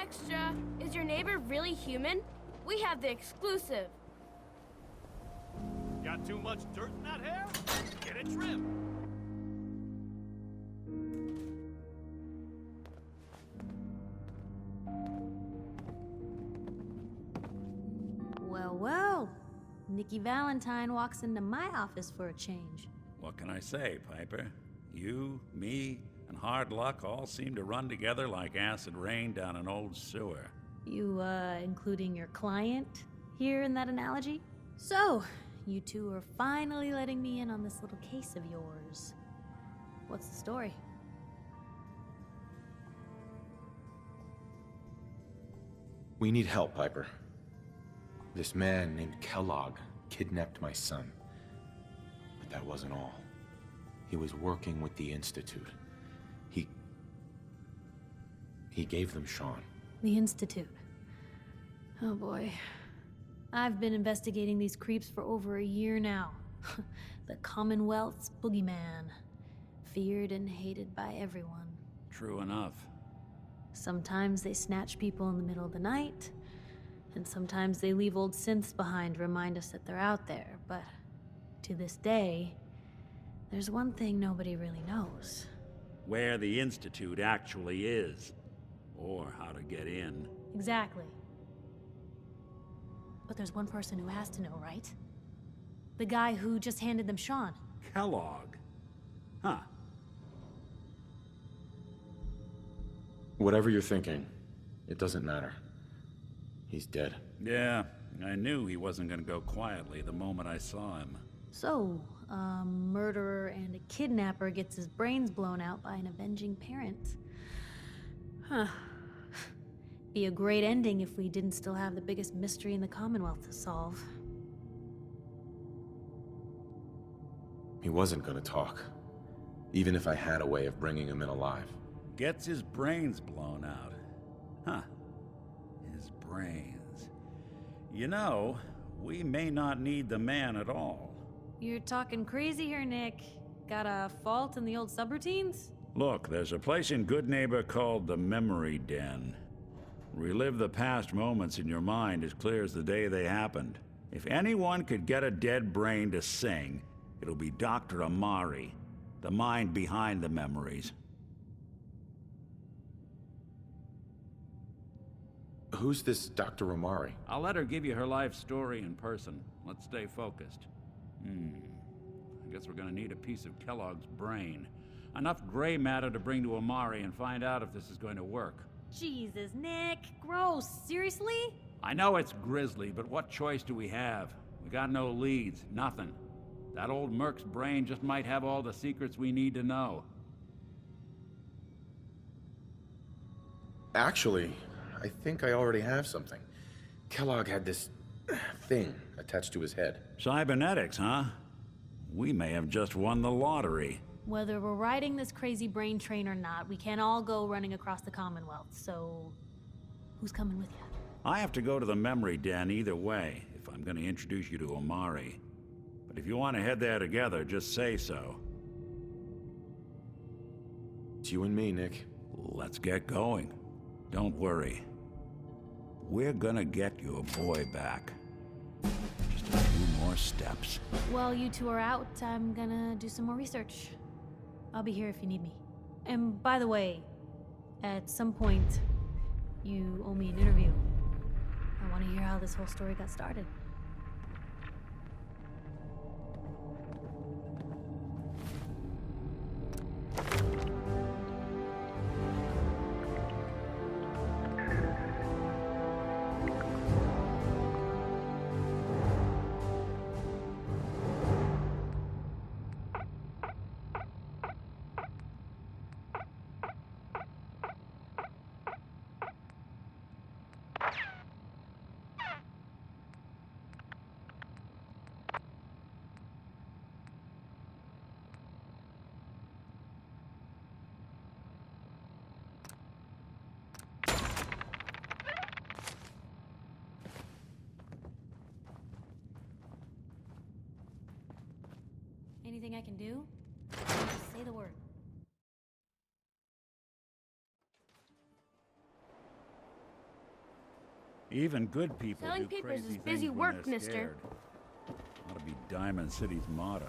Extra! Is your neighbor really human? We have the exclusive. Got too much dirt in that hair? Get it trimmed. Well, well. Nikki Valentine walks into my office for a change. What can I say, Piper? You, me, and hard luck all seem to run together like acid rain down an old sewer. You, including your client here in that analogy? So, you two are finally letting me in on this little case of yours. What's the story? We need help, Piper. This man named Kellogg kidnapped my son. But that wasn't all. He was working with the Institute. He gave them Sean. The Institute. Oh boy. I've been investigating these creeps for over a year now. The Commonwealth's boogeyman. Feared and hated by everyone. True enough. Sometimes they snatch people in the middle of the night, and sometimes they leave old synths behind to remind us that they're out there, but to this day, there's one thing nobody really knows. Where the Institute actually is. Or how to get in. Exactly. But there's one person who has to know, right? The guy who just handed them Sean. Kellogg. Huh. Whatever you're thinking, it doesn't matter. He's dead. Yeah, I knew he wasn't gonna go quietly the moment I saw him. So, a murderer and a kidnapper gets his brains blown out by an avenging parent. Huh. Be a great ending if we didn't still have the biggest mystery in the Commonwealth to solve. He wasn't gonna talk. Even if I had a way of bringing him in alive. Gets his brains blown out. Huh. His brains. You know, we may not need the man at all. You're talking crazy here, Nick. Got a fault in the old subroutines? Look, there's a place in Good Neighbor called the Memory Den. Relive the past moments in your mind as clear as the day they happened. If anyone could get a dead brain to sing, it'll be Dr. Amari, the mind behind the memories. Who's this Dr. Amari? I'll let her give you her life story in person. Let's stay focused. I guess we're gonna need a piece of Kellogg's brain. Enough gray matter to bring to Amari and find out if this is going to work. Jesus, Nick. Gross. Seriously? I know it's grisly, but what choice do we have? We got no leads, nothing. That old Merc's brain just might have all the secrets we need to know. Actually, I think I already have something. Kellogg had this thing attached to his head. Cybernetics, huh? We may have just won the lottery. Whether we're riding this crazy brain train or not, we can't all go running across the Commonwealth, so... who's coming with you? I have to go to the Memory Den either way, if I'm gonna introduce you to Amari. But if you want to head there together, just say so. It's you and me, Nick. Let's get going. Don't worry. We're gonna get your boy back. Just a few more steps. While you two are out, I'm gonna do some more research. I'll be here if you need me. And by the way, at some point, you owe me an interview. I want to hear how this whole story got started. Anything I can do? Just say the word. Even good people Selling do papers crazy is busy things when work, they're mister. scared. Ought to be Diamond City's motto.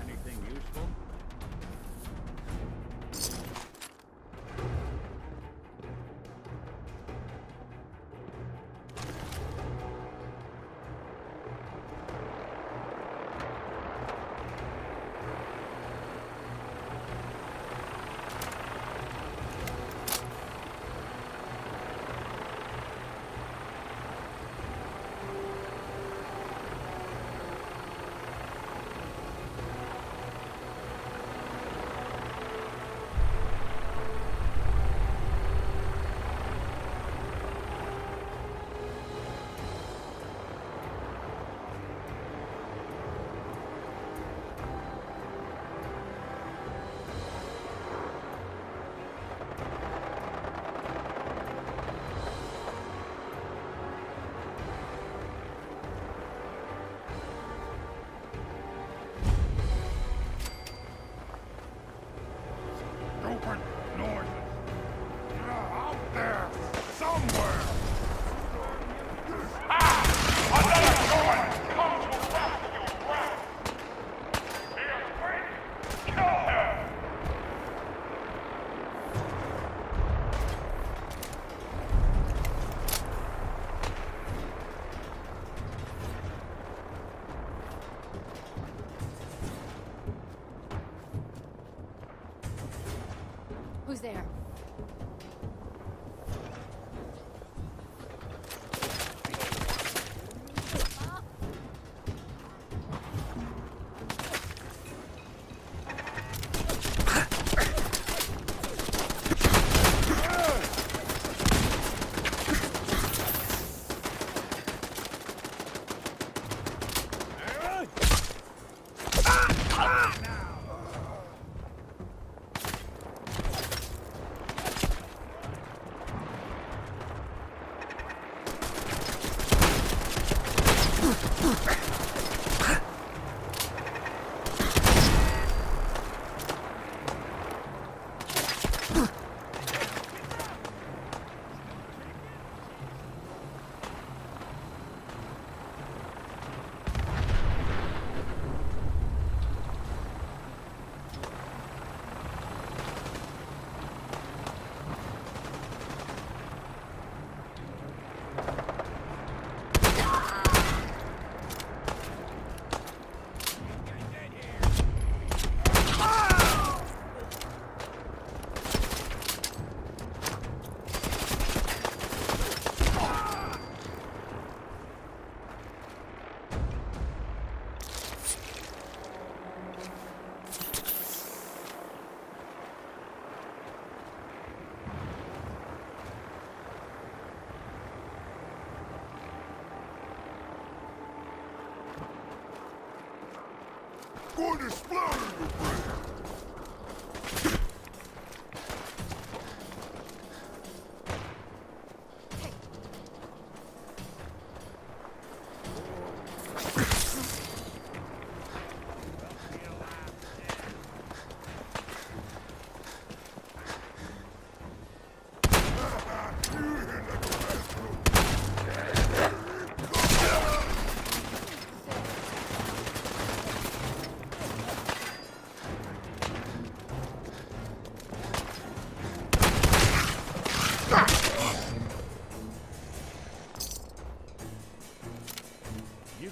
Anything useful? Stupid noises. They're out there somewhere. Another going comes to rescue you, rat. Be afraid. Kill him. Who's there?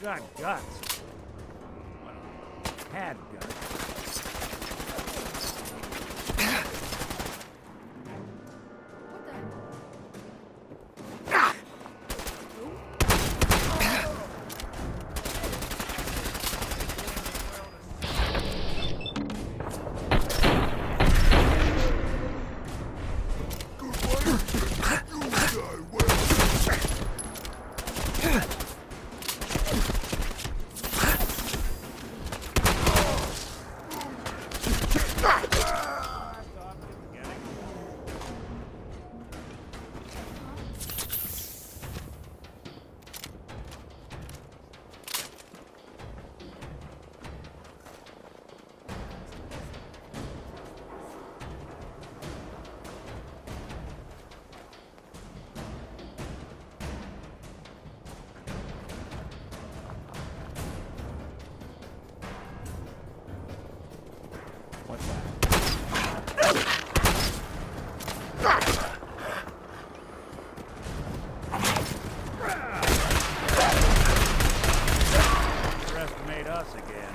got guts. Well, had guts. Underestimate us again.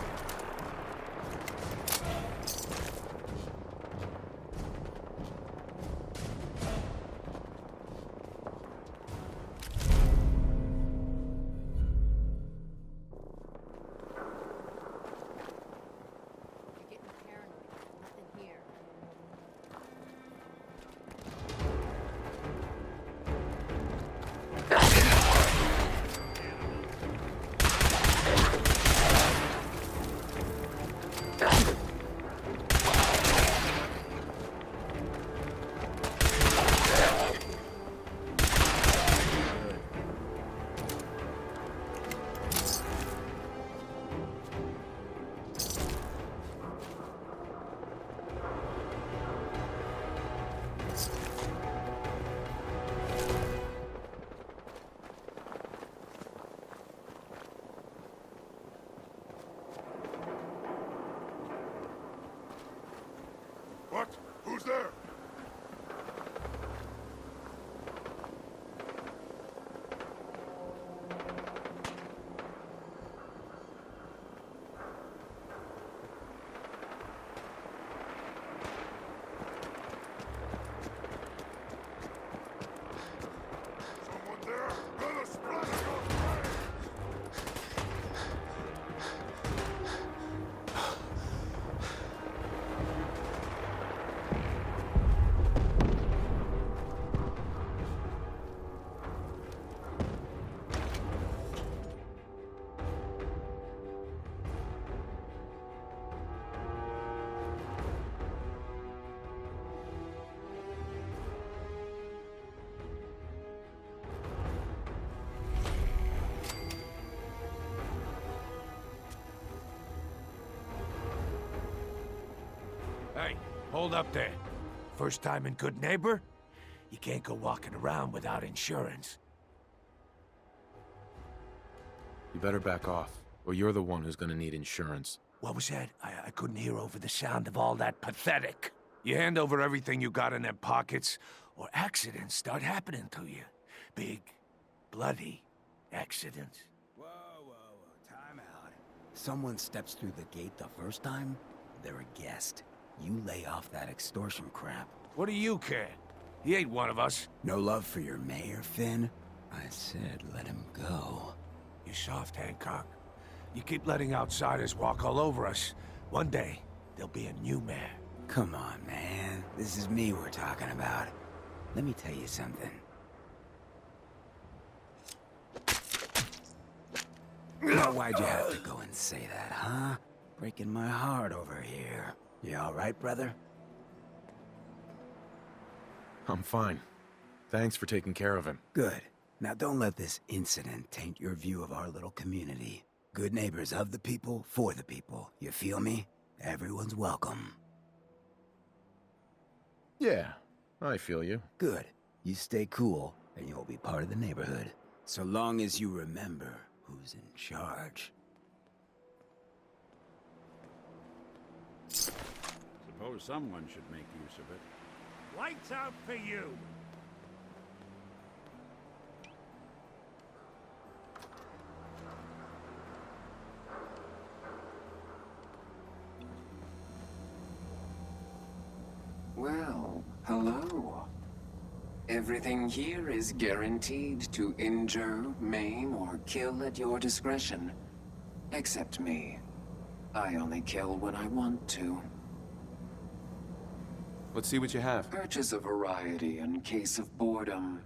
You're getting paranoid. Nothing here. What? Who's there? Someone there? Let us splash your way! Hey, hold up there. First time in Good Neighbor? You can't go walking around without insurance. You better back off, or you're the one who's gonna need insurance. What was that? I couldn't hear over the sound of all that pathetic. You hand over everything you got in them pockets, or accidents start happening to you. Big, bloody accidents. Whoa, time out. Someone steps through the gate the first time, they're a guest. You lay off that extortion crap. What do you care? He ain't one of us. No love for your mayor, Finn? I said let him go. You soft, Hancock. You keep letting outsiders walk all over us. One day, there'll be a new mayor. Come on, man. This is me we're talking about. Let me tell you something. Now, why'd you have to go and say that, huh? Breaking my heart over here. You all right, brother? I'm fine. Thanks for taking care of him. Good. Now don't let this incident taint your view of our little community. Good neighbors of the people, for the people. You feel me? Everyone's welcome. Yeah, I feel you. Good. You stay cool, and you'll be part of the neighborhood. So long as you remember who's in charge. Suppose someone should make use of it. Lights out for you! Hello. Everything here is guaranteed to injure, maim, or kill at your discretion. Except me. I only kill when I want to. Let's see what you have. Purchase a variety in case of boredom.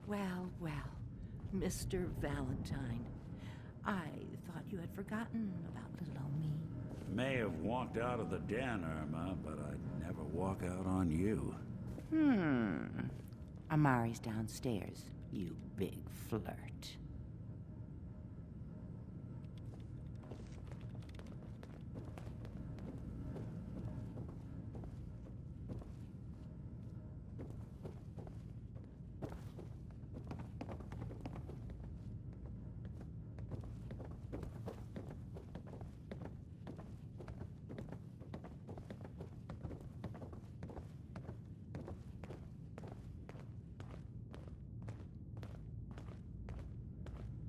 Well, well, Mr. Valentine. I thought you had forgotten about little old me. May have walked out of the den, Irma, but I'd never walk out on you. Amari's downstairs, you big flirt.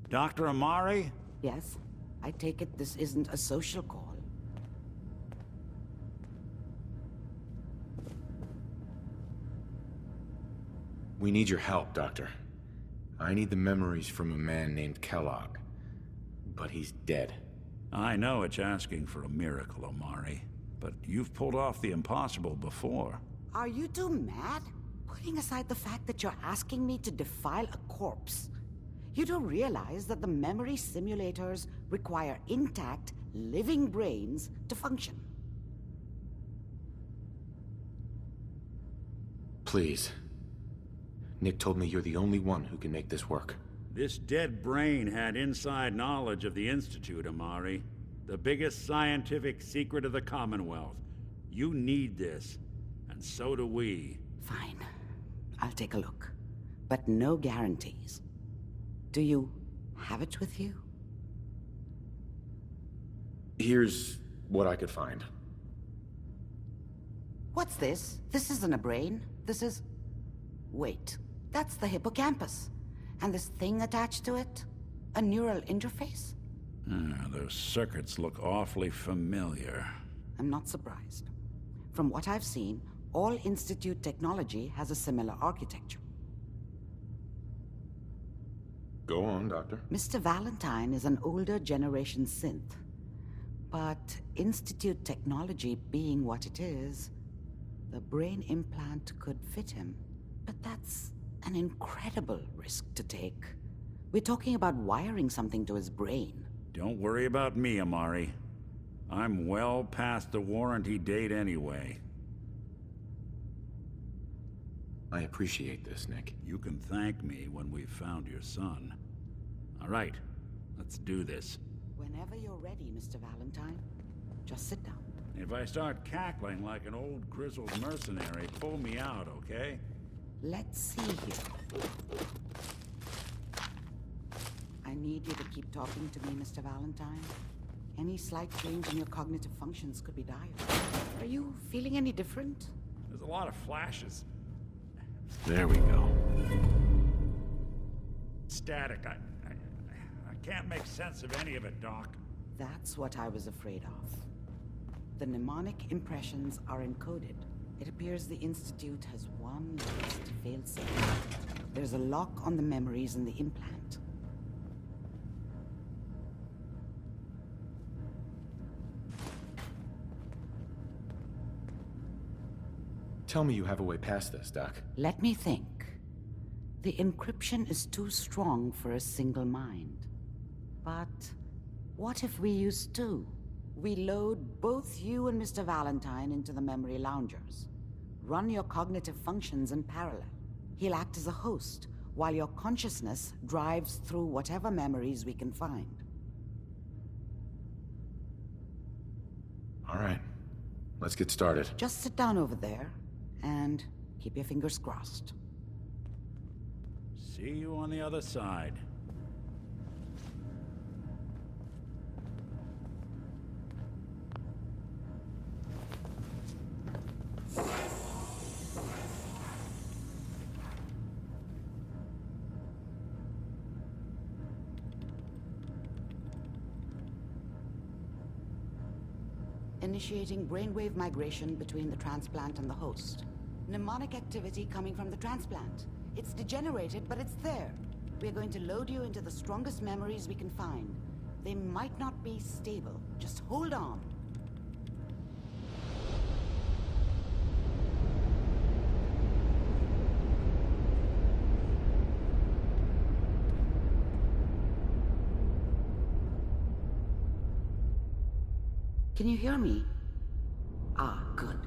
Dr. Amari? Yes? I take it this isn't a social call. We need your help, Doctor. I need the memories from a man named Kellogg. But he's dead. I know it's asking for a miracle, Amari, but you've pulled off the impossible before. Are you two mad? Putting aside the fact that you're asking me to defile a corpse. You do realize that the memory simulators require intact, living brains to function. Please. Nick told me you're the only one who can make this work. This dead brain had inside knowledge of the Institute, Amari. The biggest scientific secret of the Commonwealth. You need this, and so do we. Fine. I'll take a look. But no guarantees. Do you have it with you? Here's what I could find. What's this? This isn't a brain. This is... Wait. That's the hippocampus. And this thing attached to it? A neural interface? Those circuits look awfully familiar. I'm not surprised. From what I've seen, all Institute technology has a similar architecture. Go on, Doctor. Mr. Valentine is an older generation synth. But Institute technology being what it is, the brain implant could fit him. But that's an incredible risk to take. We're talking about wiring something to his brain. Don't worry about me, Amari. I'm well past the warranty date anyway. I appreciate this, Nick. You can thank me when we've found your son. All right, let's do this. Whenever you're ready, Mr. Valentine. Just sit down. If I start cackling like an old grizzled mercenary, pull me out, okay? Let's see here. I need you to keep talking to me, Mr. Valentine. Any slight change in your cognitive functions could be dire. Are you feeling any different? There's a lot of flashes. There we go. Static. I can't make sense of any of it, Doc. That's what I was afraid of. The mnemonic impressions are encoded. It appears the Institute has one last failsafe. There's a lock on the memories in the implant. Tell me you have a way past this, Doc. Let me think. The encryption is too strong for a single mind. But what if we use two? We load both you and Mr. Valentine into the memory loungers. Run your cognitive functions in parallel. He'll act as a host, while your consciousness drives through whatever memories we can find. All right. Let's get started. Just sit down over there, and keep your fingers crossed. See you on the other side. Initiating brainwave migration between the transplant and the host. Mnemonic activity coming from the transplant. It's degenerated, but it's there. We're going to load you into the strongest memories we can find. They might not be stable. Just hold on. Can you hear me? Ah, good.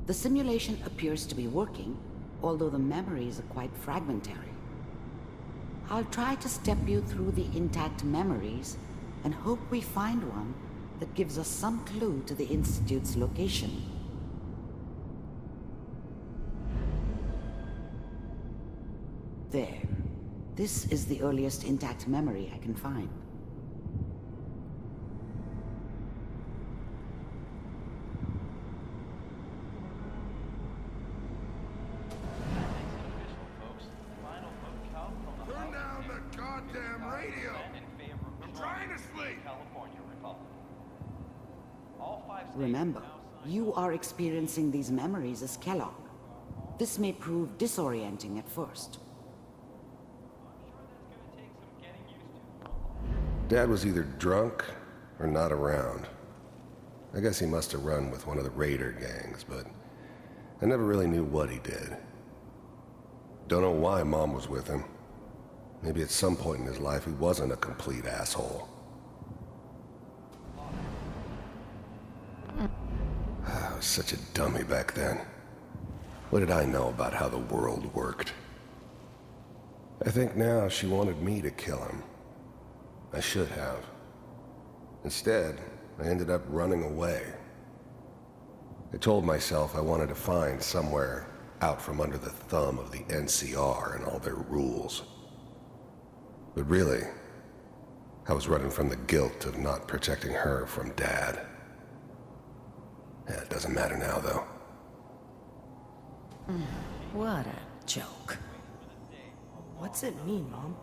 The simulation appears to be working, although the memories are quite fragmentary. I'll try to step you through the intact memories and hope we find one that gives us some clue to the Institute's location. There. This is the earliest intact memory I can find. Remember, you are experiencing these memories as Kellogg. This may prove disorienting at first. Dad was either drunk or not around. I guess he must have run with one of the raider gangs, but I never really knew what he did. Don't know why Mom was with him. Maybe at some point in his life he wasn't a complete asshole. I was such a dummy back then. What did I know about how the world worked? I think now she wanted me to kill him. I should have. Instead, I ended up running away. I told myself I wanted to find somewhere out from under the thumb of the NCR and all their rules. But really, I was running from the guilt of not protecting her from Dad. Yeah, it doesn't matter now, though. What a joke. What's it mean, Mom?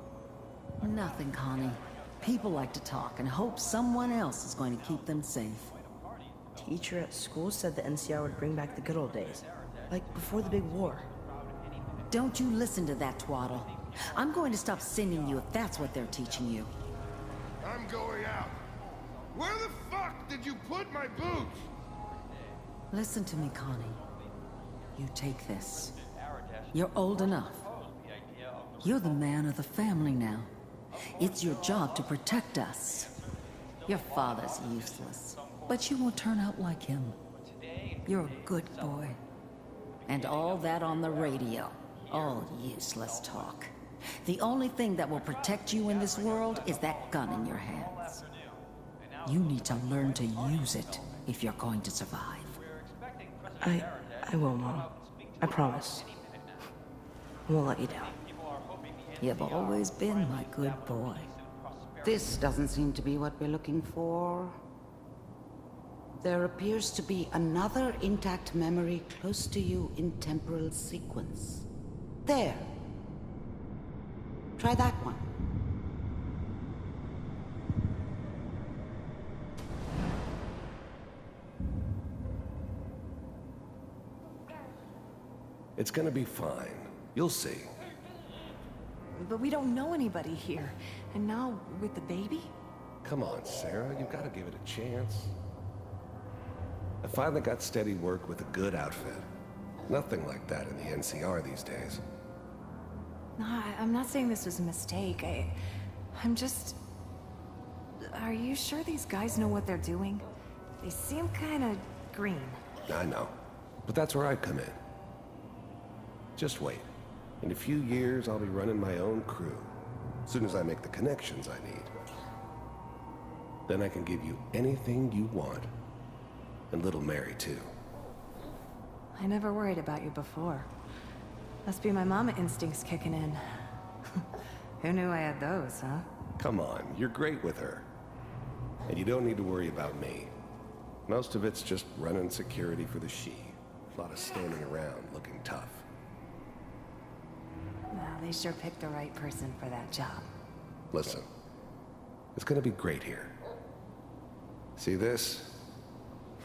Nothing, Connie. People like to talk and hope someone else is going to keep them safe. Teacher at school said the NCR would bring back the good old days. Like before the big war. Don't you listen to that twaddle. I'm going to stop sending you if that's what they're teaching you. I'm going out. Where the fuck did you put my boots? Listen to me, Connie. You take this. You're old enough. You're the man of the family now. It's your job to protect us. Your father's useless, but you won't turn out like him. You're a good boy. And all that on the radio, all useless talk. The only thing that will protect you in this world is that gun in your hands. You need to learn to use it if you're going to survive. I will, Mom. I promise. I won't let you down. You've always been my good boy. This doesn't seem to be what we're looking for. There appears to be another intact memory close to you in temporal sequence. There. Try that one. It's gonna be fine. You'll see. But we don't know anybody here. And now, with the baby? Come on, Sarah, you've gotta give it a chance. I finally got steady work with a good outfit. Nothing like that in the NCR these days. No, I'm not saying this was a mistake. I'm just... Are you sure these guys know what they're doing? They seem kinda green. I know. But that's where I come in. Just wait. In a few years, I'll be running my own crew. As soon as I make the connections I need. Then I can give you anything you want. And little Mary, too. I never worried about you before. Must be my mama instincts kicking in. Who knew I had those, huh? Come on, you're great with her. And you don't need to worry about me. Most of it's just running security for the she. A lot of standing around looking tough. Well, they sure picked the right person for that job. Listen, it's gonna be great here. See this?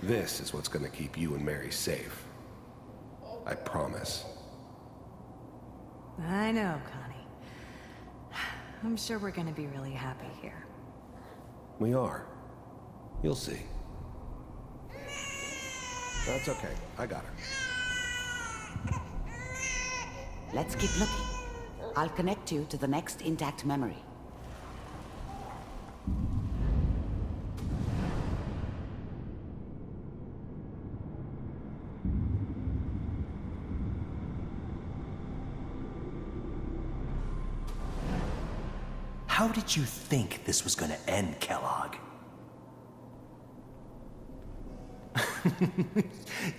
This is what's gonna keep you and Mary safe. I promise. I know, Connie. I'm sure we're gonna be really happy here. We are. You'll see. That's okay. I got her. Let's keep looking. I'll connect you to the next intact memory. How did you think this was gonna end, Kellogg?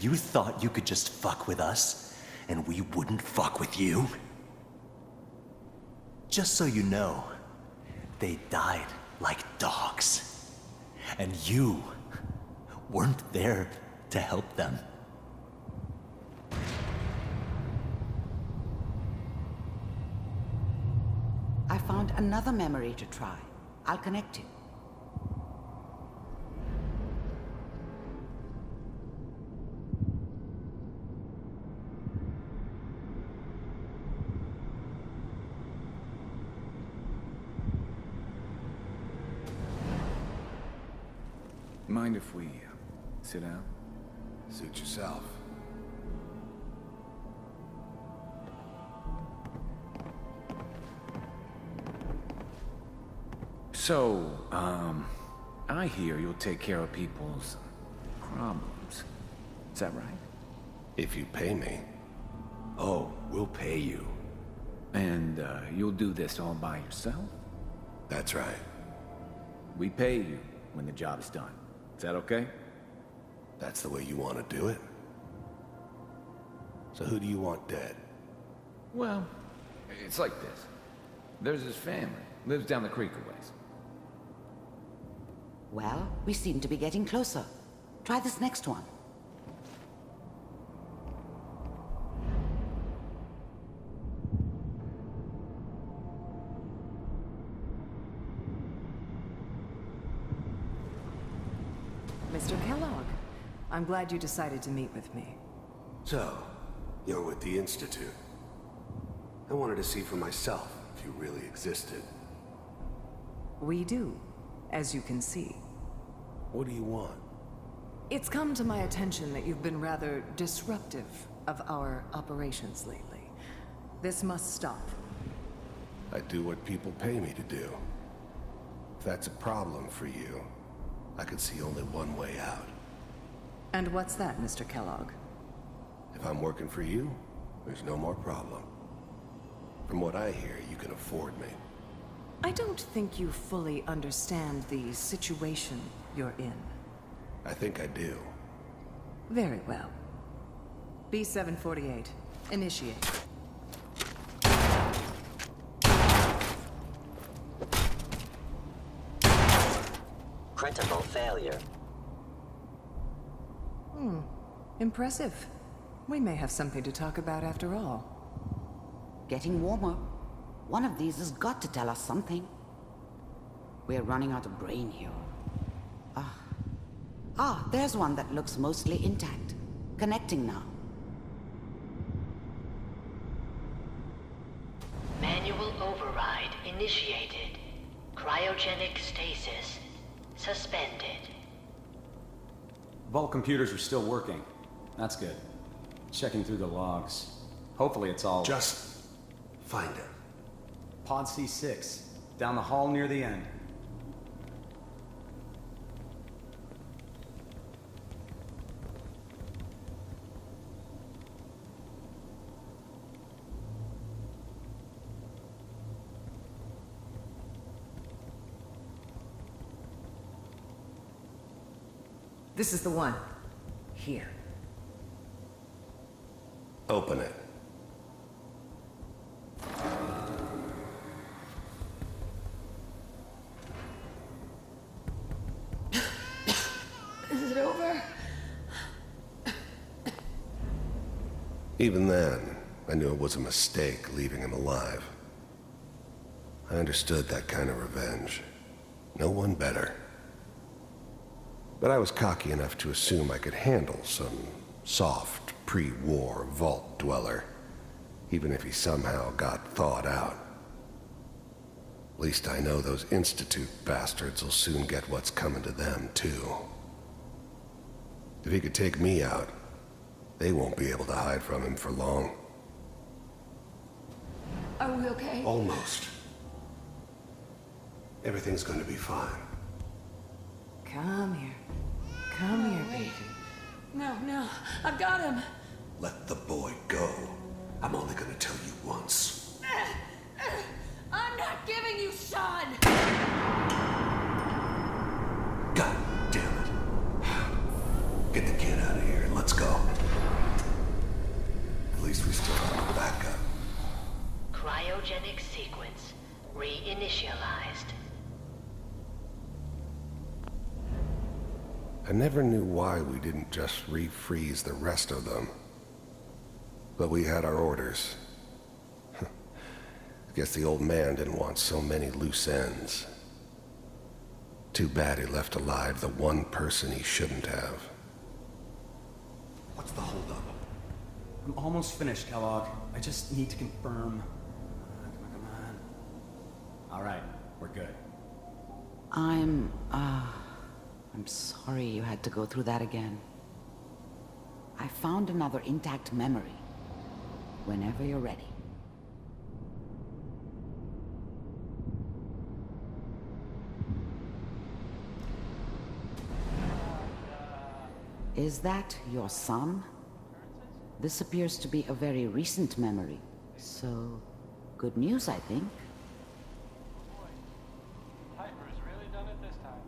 You thought you could just fuck with us, and we wouldn't fuck with you? Just so you know, they died like dogs. And you weren't there to help them. I found another memory to try. I'll connect you. Mind if we sit down? Suit yourself. So, I hear you'll take care of people's problems. Is that right? If you pay me. Oh, we'll pay you. And, you'll do this all by yourself? That's right. We pay you when the job's done. Is that okay? That's the way you want to do it? So who do you want dead? Well, it's like this. There's his family. Lives down the creek a ways. Well, we seem to be getting closer. Try this next one. Mr. Kellogg, I'm glad you decided to meet with me. So, you're with the Institute. I wanted to see for myself if you really existed. We do, as you can see. What do you want? It's come to my attention that you've been rather disruptive of our operations lately. This must stop. I do what people pay me to do. If that's a problem for you, I could see only one way out. And what's that, Mr. Kellogg? If I'm working for you, there's no more problem. From what I hear, you can afford me. I don't think you fully understand the situation you're in. I think I do. Very well. B-748, initiate. Critical failure. Impressive. We may have something to talk about after all. Getting warmer. One of these has got to tell us something. We're running out of brain here. There's one that looks mostly intact. Connecting now. Manual override initiated. Cryogenic stasis suspended. Vault computers are still working. That's good. Checking through the logs. Hopefully it's all... Just find it. Pod C6. Down the hall near the end. This is the one. Here. Open it. Is it over? Even then, I knew it was a mistake leaving him alive. I understood that kind of revenge. No one better. But I was cocky enough to assume I could handle some soft, pre-war vault dweller, even if he somehow got thawed out. At least I know those Institute bastards will soon get what's coming to them, too. If he could take me out, they won't be able to hide from him for long. Are we okay? Almost. Everything's going to be fine. Come here. Come here, baby. No, I've got him. Let the boy go. I'm only going to tell you once. I'm not giving you Sean! God damn it. Get the kid out of here and let's go. At least we still have a backup. Cryogenic sequence reinitialized. I never knew why we didn't just refreeze the rest of them. But we had our orders. Guess the old man didn't want so many loose ends. Too bad he left alive the one person he shouldn't have. What's the holdup? I'm almost finished, Kellogg. I just need to confirm. Come on. All right, we're good. I'm sorry you had to go through that again. I found another intact memory. Whenever you're ready. Is that your son? This appears to be a very recent memory. So, good news, I think. Piper's really done it this time.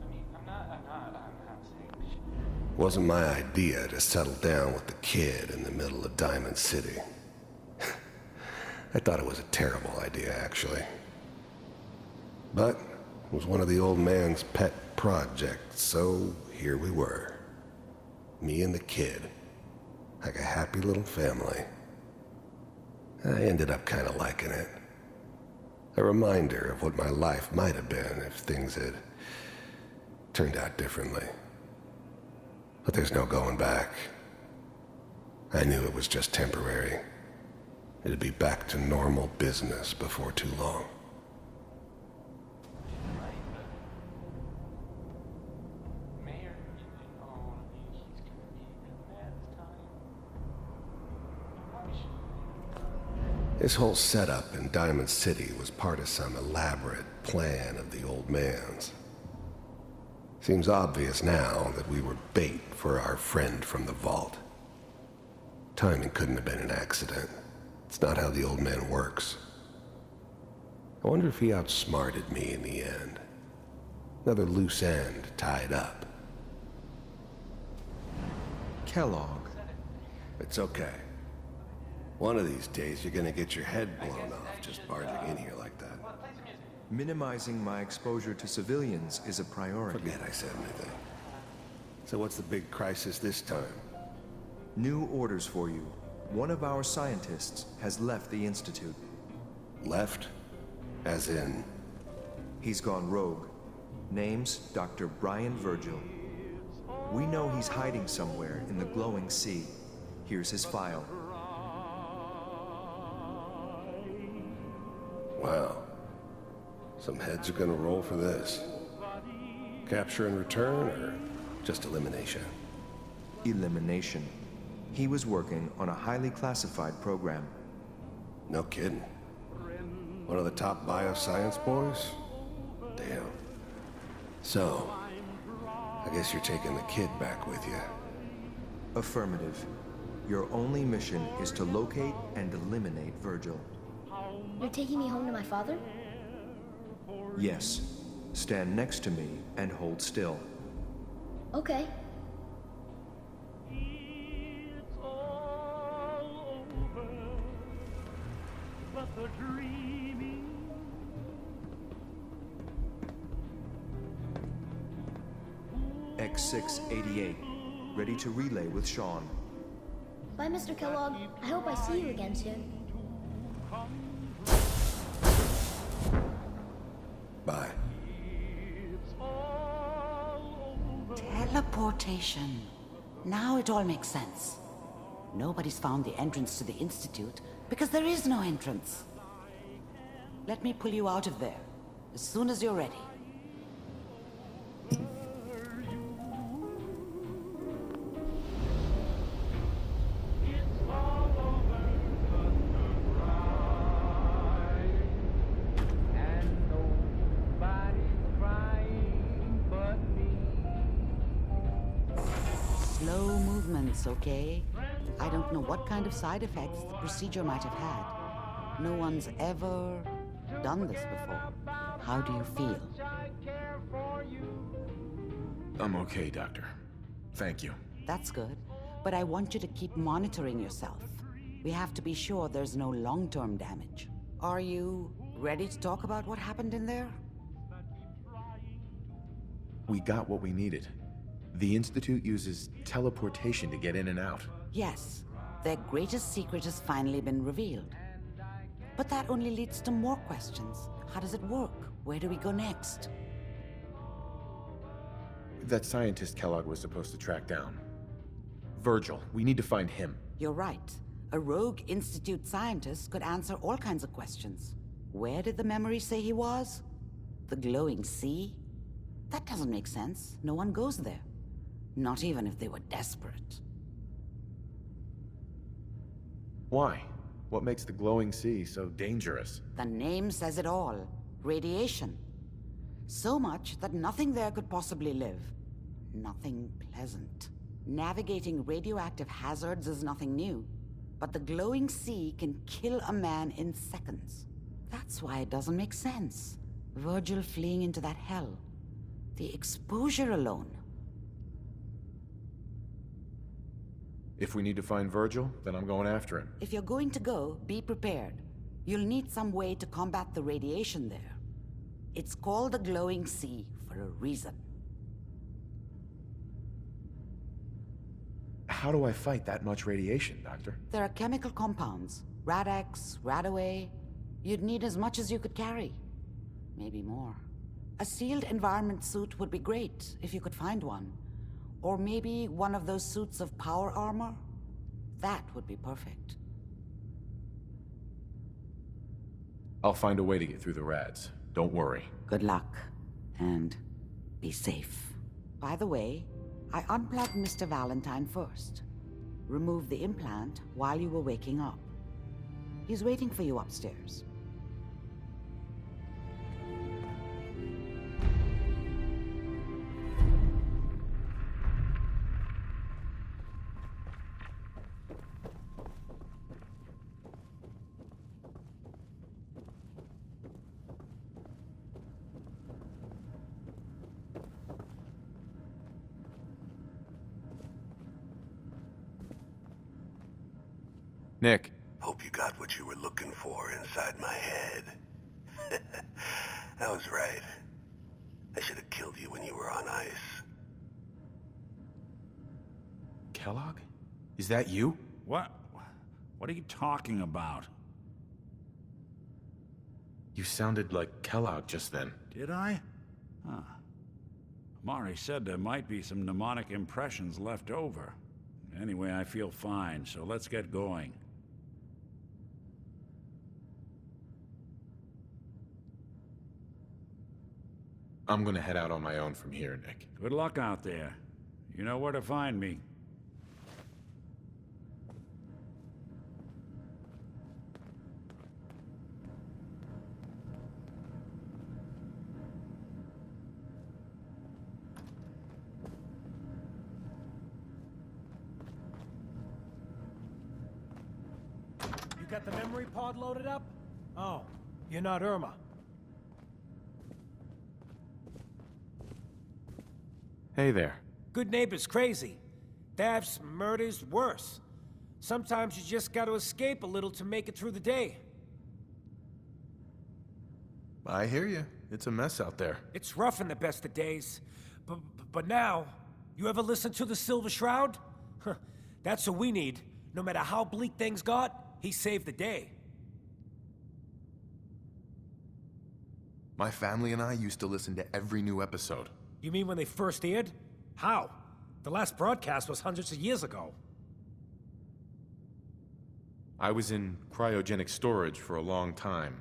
I mean, I'm not saying shit. Wasn't my idea to settle down with the kid in the middle of Diamond City. I thought it was a terrible idea, actually. But it was one of the old man's pet projects, so here we were. Me and the kid. Like a happy little family. I ended up kind of liking it. A reminder of what my life might have been if things had turned out differently. But there's no going back. I knew it was just temporary. It'd be back to normal business before too long. This whole setup in Diamond City was part of some elaborate plan of the old man's. Seems obvious now that we were bait for our friend from the vault. Timing couldn't have been an accident. It's not how the old man works. I wonder if he outsmarted me in the end. Another loose end tied up. Kellogg. It's okay. One of these days you're gonna get your head blown off just barging in here like that. Minimizing my exposure to civilians is a priority. Forget I said anything. So what's the big crisis this time? New orders for you. One of our scientists has left the Institute. Left? As in? He's gone rogue. Name's Dr. Brian Virgil. We know he's hiding somewhere in the glowing sea. Here's his file. Wow. Some heads are gonna roll for this. Capture and return, or just elimination? Elimination. He was working on a highly classified program. No kidding. One of the top bioscience boys? Damn. So, I guess you're taking the kid back with you. Affirmative. Your only mission is to locate and eliminate Virgil. You're taking me home to my father? Yes. Stand next to me and hold still. Okay. X688. Ready to relay with Sean. Bye, Mr. Kellogg. I hope I see you again soon. Bye. Teleportation. Now it all makes sense. Nobody's found the entrance to the Institute because there is no entrance. Let me pull you out of there as soon as you're ready. Slow movements, okay? I don't know what kind of side effects the procedure might have had. No one's ever done this before. How do you feel? I'm okay, Doctor. Thank you. That's good, but I want you to keep monitoring yourself. We have to be sure there's no long-term damage. Are you ready to talk about what happened in there? We got what we needed. The Institute uses teleportation to get in and out. Yes, their greatest secret has finally been revealed. But that only leads to more questions. How does it work? Where do we go next? That scientist Kellogg was supposed to track down. Virgil, we need to find him. You're right. A rogue Institute scientist could answer all kinds of questions. Where did the memory say he was? The glowing sea? That doesn't make sense. No one goes there. Not even if they were desperate. Why? What makes the glowing sea so dangerous? The name says it all. Radiation. So much that nothing there could possibly live. nothing pleasant. Navigating radioactive hazards is nothing new, but the glowing sea can kill a man in seconds. That's why it doesn't make sense. Virgil fleeing into that hell. The exposure alone. If we need to find Virgil, then I'm going after him. If you're going to go, be prepared. You'll need some way to combat the radiation there. It's called the glowing sea for a reason. How do I fight that much radiation, Doctor? There are chemical compounds. Rad-X, Radaway. You'd need as much as you could carry. Maybe more. A sealed environment suit would be great, if you could find one. Or maybe one of those suits of power armor? That would be perfect. I'll find a way to get through the rads. Don't worry. Good luck. And be safe. By the way, I unplugged Mr. Valentine first. Removed the implant while you were waking up. He's waiting for you upstairs. Nick. Hope you got what you were looking for inside my head. I was right. I should have killed you when you were on ice. Kellogg? Is that you? What? What are you talking about? You sounded like Kellogg just then. Did I? Huh. Mari said there might be some mnemonic impressions left over. Anyway, I feel fine, so let's get going. I'm gonna head out on my own from here, Nick. Good luck out there. You know where to find me. You got the memory pod loaded up? Oh, you're not Irma. Hey there. Good neighbors crazy. Thefts, murders, worse. Sometimes you just gotta escape a little to make it through the day. I hear you. It's a mess out there. It's rough in the best of days. But now, you ever listen to the Silver Shroud? That's what we need. No matter how bleak things got, he saved the day. My family and I used to listen to every new episode. You mean when they first aired? How? The last broadcast was hundreds of years ago. I was in cryogenic storage for a long time.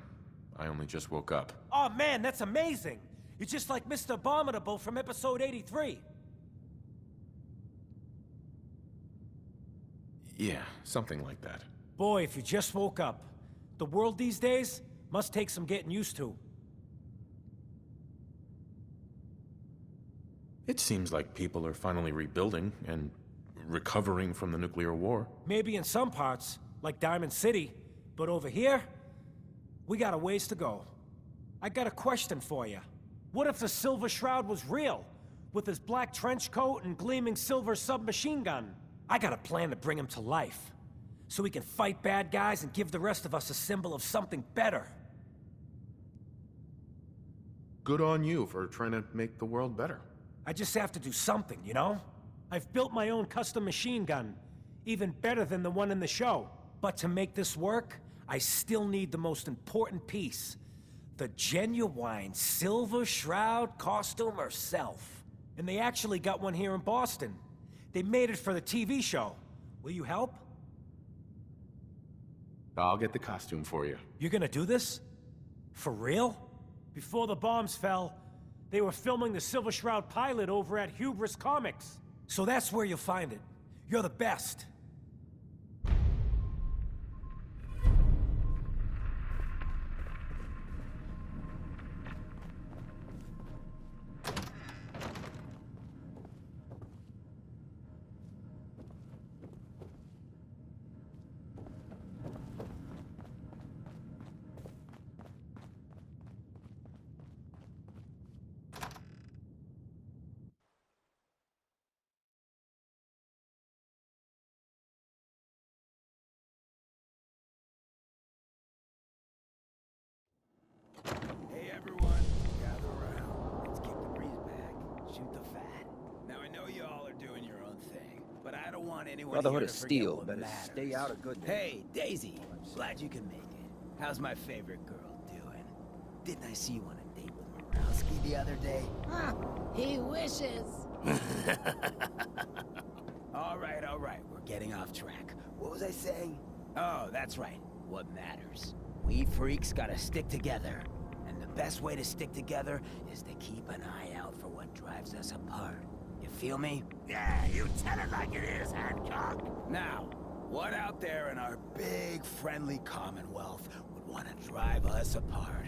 I only just woke up. Oh man, that's amazing! You're just like Mr. Abominable from episode 83. Yeah, something like that. Boy, if you just woke up. The world these days must take some getting used to. It seems like people are finally rebuilding and recovering from the nuclear war. Maybe in some parts, like Diamond City, but over here, we got a ways to go. I got a question for you. What if the Silver Shroud was real, with his black trench coat and gleaming silver submachine gun? I got a plan to bring him to life, so we can fight bad guys and give the rest of us a symbol of something better. Good on you for trying to make the world better. I just have to do something, you know? I've built my own custom machine gun, even better than the one in the show. But to make this work, I still need the most important piece. The genuine Silver Shroud costume herself. And they actually got one here in Boston. They made it for the TV show. Will you help? I'll get the costume for you. You're gonna do this? For real? Before the bombs fell, they were filming the Silver Shroud pilot over at Hubris Comics. So that's where you'll find it. You're the best. but I don't want anyone Brotherhood here of to forget Steel, what better matters. stay out of Good Neighbor. Hey, Daisy. Glad you can make it. How's my favorite girl doing? Didn't I see you on a date with Morowski the other day? He wishes. All right. We're getting off track. What was I saying? Oh, that's right. What matters. We freaks gotta stick together. And the best way to stick together is to keep an eye out for what drives us apart. You feel me? Yeah, you tell it like it is, Hancock. Now, what out there in our big, friendly Commonwealth would want to drive us apart?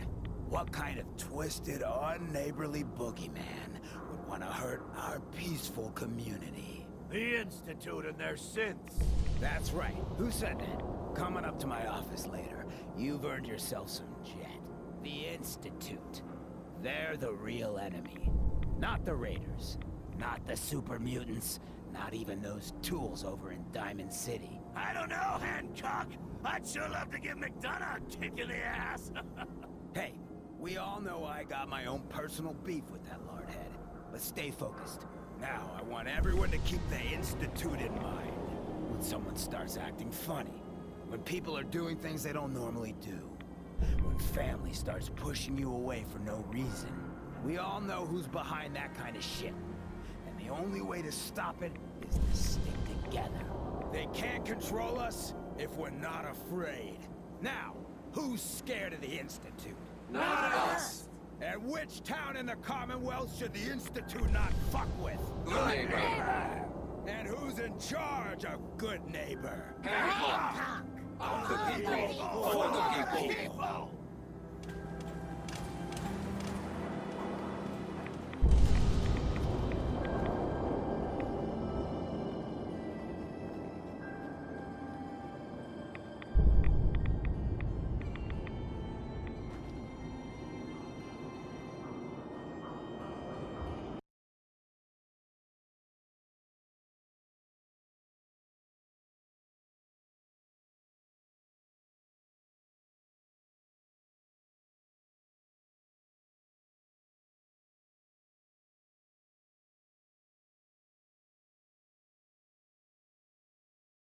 What kind of twisted, unneighborly boogeyman would want to hurt our peaceful community? The Institute and their synths. That's right. Who said that? Coming up to my office later. You've earned yourself some jet. The Institute. They're the real enemy. Not the Raiders. Not the super mutants. Not even those tools over in Diamond City. I don't know, Hancock. I'd sure love to give McDonough a kick in the ass. Hey, we all know I got my own personal beef with that lardhead. But stay focused. Now, I want everyone to keep the Institute in mind. When someone starts acting funny. When people are doing things they don't normally do. When family starts pushing you away for no reason. We all know who's behind that kind of shit. And the only way to stop it is to stick together. They can't control us if we're not afraid. Now, who's scared of the Institute? Not us! And which town in the Commonwealth should the Institute not fuck with? Good Neighbor! And who's in charge of Good Neighbor? Hancock! Of the people, for the people.